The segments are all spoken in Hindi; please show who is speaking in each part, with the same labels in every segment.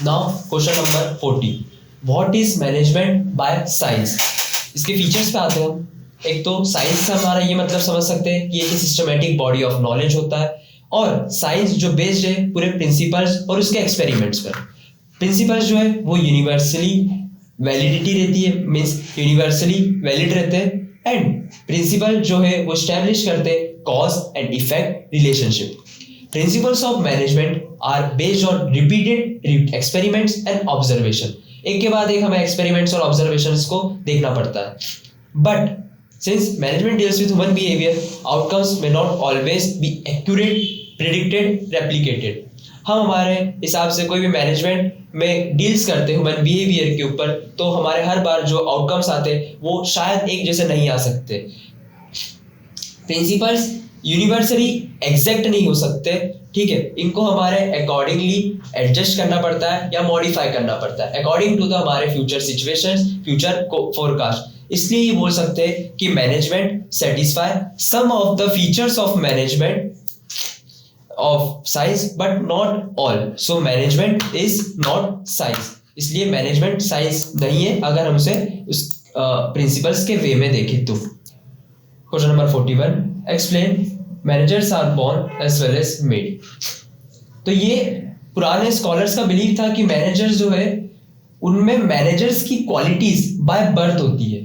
Speaker 1: Now question number 40, what is management by science. इसके फीचर्स पे आते हैं हम। एक तो साइंस से हमारा ये मतलब समझ सकते हैं कि एक सिस्टमेटिक बॉडी ऑफ नॉलेज होता है, और साइंस जो बेस्ड है पूरे प्रिंसिपल्स और उसके एक्सपेरिमेंट्स पर। प्रिंसिपल्स जो है वो यूनिवर्सली वैलिडिटी रहती है, मीन्स यूनिवर्सली वैलिड रहते हैं। एंड प्रिंसिपल जो है वो स्टैब्लिश करते हैं cause and effect relationship. Principles of management are based on repeated experiments and observation. एक के बाद एक हमें experiments और observations को देखना पड़ता है। But since management deals with human behavior, outcomes may not always be accurate, predicted, replicated. हम हमारे हिसाब से कोई भी मैनेजमेंट में डील्स करते हैं ह्यूमन बिहेवियर के ऊपर, तो हमारे हर बार जो आउटकम्स आते हैं वो शायद एक जैसे नहीं आ सकते। प्रिंसिपल्स यूनिवर्सली एग्जैक्ट नहीं हो सकते, ठीक है, इनको हमारे अकॉर्डिंगली एडजस्ट करना पड़ता है या मॉडिफाई करना पड़ता है अकॉर्डिंग टू द हमारे फ्यूचर सिचुएशंस, फ्यूचर फोरकास्ट। इसलिए ये बोल सकते हैं कि management satisfy some of the features of management of science but not all. So management is not science, इसलिए मैनेजमेंट साइंस नहीं है अगर हम उसे उस प्रिंसिपल्स के वे में देखें तो। Question number 41, explain managers are born as well as made. तो ये पुराने स्कॉलर्स का बिलीव था कि मैनेजर्स जो है उनमें मैनेजर्स की क्वालिटीज बाय बर्थ होती है,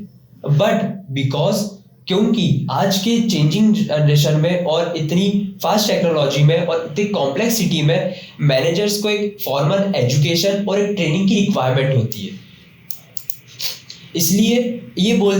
Speaker 1: बट बिकॉज क्योंकि आज के चेंजिंग जनरेशन में और इतनी फास्ट टेक्नोलॉजी में और इतनी कॉम्प्लेक्सिटी में मैनेजर्स को एक फॉर्मल एजुकेशन और एक ट्रेनिंग की रिक्वायरमेंट होती है। इसलिए ये बोला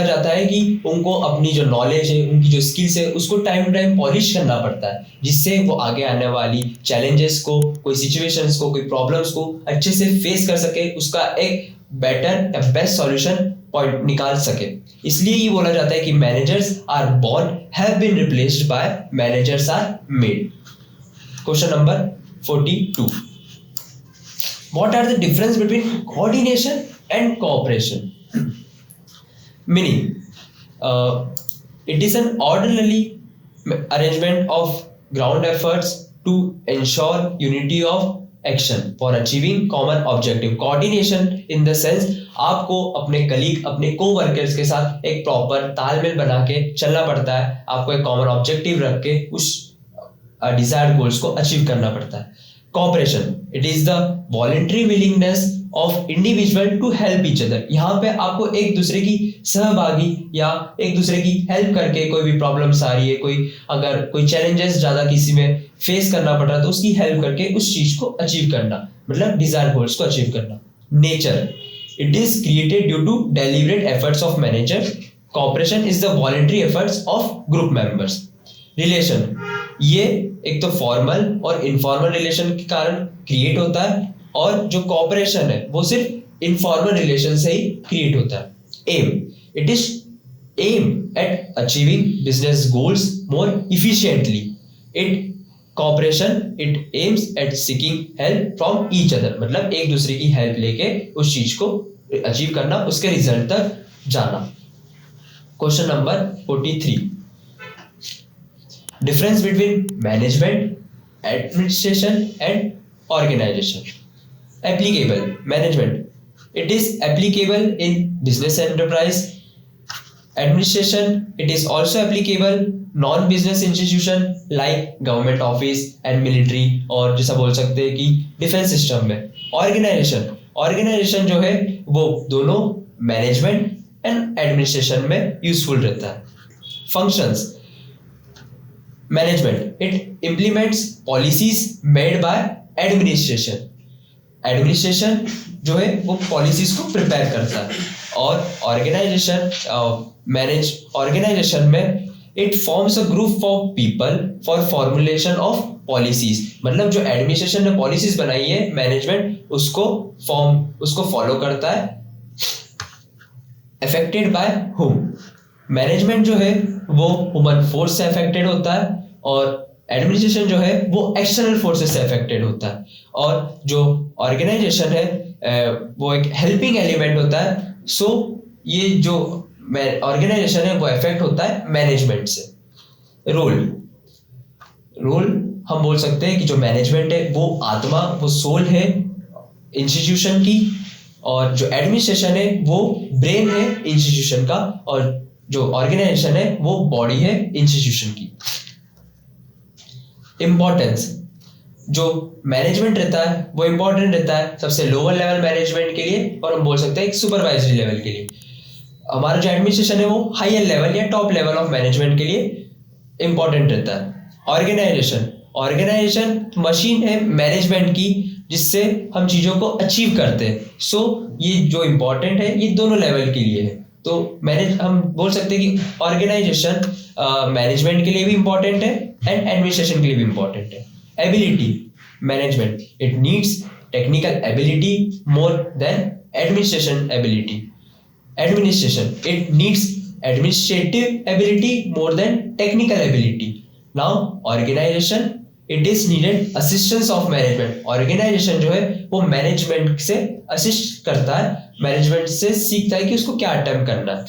Speaker 1: जाता है कि उनको अपनी जो नॉलेज है, उनकी जो स्किल्स है, उसको टाइम टू टाइम पॉलिश करना पड़ता है, जिससे वो आगे आने वाली चैलेंजेस को, कोई सिचुएशंस को, कोई प्रॉब्लम्स को अच्छे से फेस कर सके, उसका एक बेटर या बेस्ट सॉल्यूशन पॉइंट निकाल सके। इसलिए ये बोला जाता है कि managers are born have been replaced by managers are made. Question number 42, what are the difference between coordination and cooperation? Meaning, it is an orderly arrangement of ground efforts to ensure unity of action for achieving common objective. Coordination in the sense आपको अपने कलीग, अपने को-वर्कर्स के साथ एक प्रॉपर तालमेल बना के चलना पड़ता है, आपको एक कॉमन ऑब्जेक्टिव रख के उस डिजायर्ड गोल्स को अचीव करना पड़ता है। Cooperation, it is the voluntary willingness of individual to help each other. यहाँ पे आपको एक दूसरे की सहभागी या एक दूसरे की हेल्प करके, कोई भी प्रॉब्लम्स आ रही है, अगर कोई चैलेंजेस ज्यादा किसी में फेस करना पड़ रहा है तो उसकी हेल्प करके उस चीज को अचीव करना, मतलब डिजायर गोल्स को अचीव करना। Nature, it is created due to deliberate efforts of manager. Cooperation is the voluntary efforts of group members. Relation, ये एक तो फॉर्मल और इनफॉर्मल रिलेशन के कारण क्रिएट होता है, और जो कॉपरेशन है वो सिर्फ इनफॉर्मल रिलेशन से ही क्रिएट होता है। Aim, it is aim at achieving business goals more efficiently. It aims at seeking help from each other, मतलब एक दूसरे की हेल्प लेके उस चीज को अचीव करना, उसके रिजल्ट तक जाना। Question number 43, difference between management, administration and organisation. Applicable management, it is applicable in business enterprise. Administration, it is also applicable non-business institution like government office and military, और जैसा बोल सकते हैं कि डिफेंस सिस्टम में। ऑर्गेनाइजेशन जो है वो दोनों मैनेजमेंट एंड एडमिनिस्ट्रेशन में यूजफुल रहता है। Functions, management, it implements policies made by administration. Administration जो है वो पॉलिसीज को प्रिपेयर करता है, और ऑर्गेनाइजेशन में it forms a group of people for formulation of policies. मतलब जो एडमिनिस्ट्रेशन ने पॉलिसीज बनाई है, मैनेजमेंट उसको फॉलो करता है। अफेक्टेड बाय हुम, मैनेजमेंट जो है वो ह्यूमन फोर्स से अफेक्टेड होता है, और एडमिनिस्ट्रेशन जो है वो एक्सटर्नल फोर्सेस से अफेक्टेड होता है, और जो ऑर्गेनाइजेशन है वो एक हेल्पिंग एलिमेंट होता है। सो ये जो ऑर्गेनाइजेशन है वो अफेक्ट होता है मैनेजमेंट से। रोल हम बोल सकते हैं कि जो मैनेजमेंट है वो आत्मा, वो सोल है इंस्टीट्यूशन की, और जो एडमिनिस्ट्रेशन है वो ब्रेन है इंस्टीट्यूशन का, और जो ऑर्गेनाइजेशन है वो बॉडी है इंस्टीट्यूशन की। इंपॉर्टेंस, जो मैनेजमेंट रहता है वो इंपॉर्टेंट रहता है सबसे लोअर लेवल मैनेजमेंट के लिए, और हम बोल सकते हैं एक सुपरवाइजरी लेवल के लिए। हमारा जो एडमिनिस्ट्रेशन है वो हायर लेवल या टॉप लेवल ऑफ मैनेजमेंट के लिए इंपॉर्टेंट रहता है। ऑर्गेनाइजेशन मशीन है मैनेजमेंट की, जिससे हम चीज़ों को अचीव करते हैं। सो ये जो इम्पोर्टेंट है ये दोनों लेवल के लिए है। तो हम बोल सकते हैं कि ऑर्गेनाइजेशन मैनेजमेंट के लिए भी इम्पोर्टेंट है एंड एडमिनिस्ट्रेशन के लिए भी इम्पोर्टेंट है। Ability, management it needs technical ability more than administration ability. Administration, it needs administrative ability more than technical ability. Now organization, it is needed assistance of management. Organization जो है वो मैनेजमेंट से असिस्ट करता है, मैनेजमेंट से सीखता है कि उसको क्या अटेम्प्ट करना है।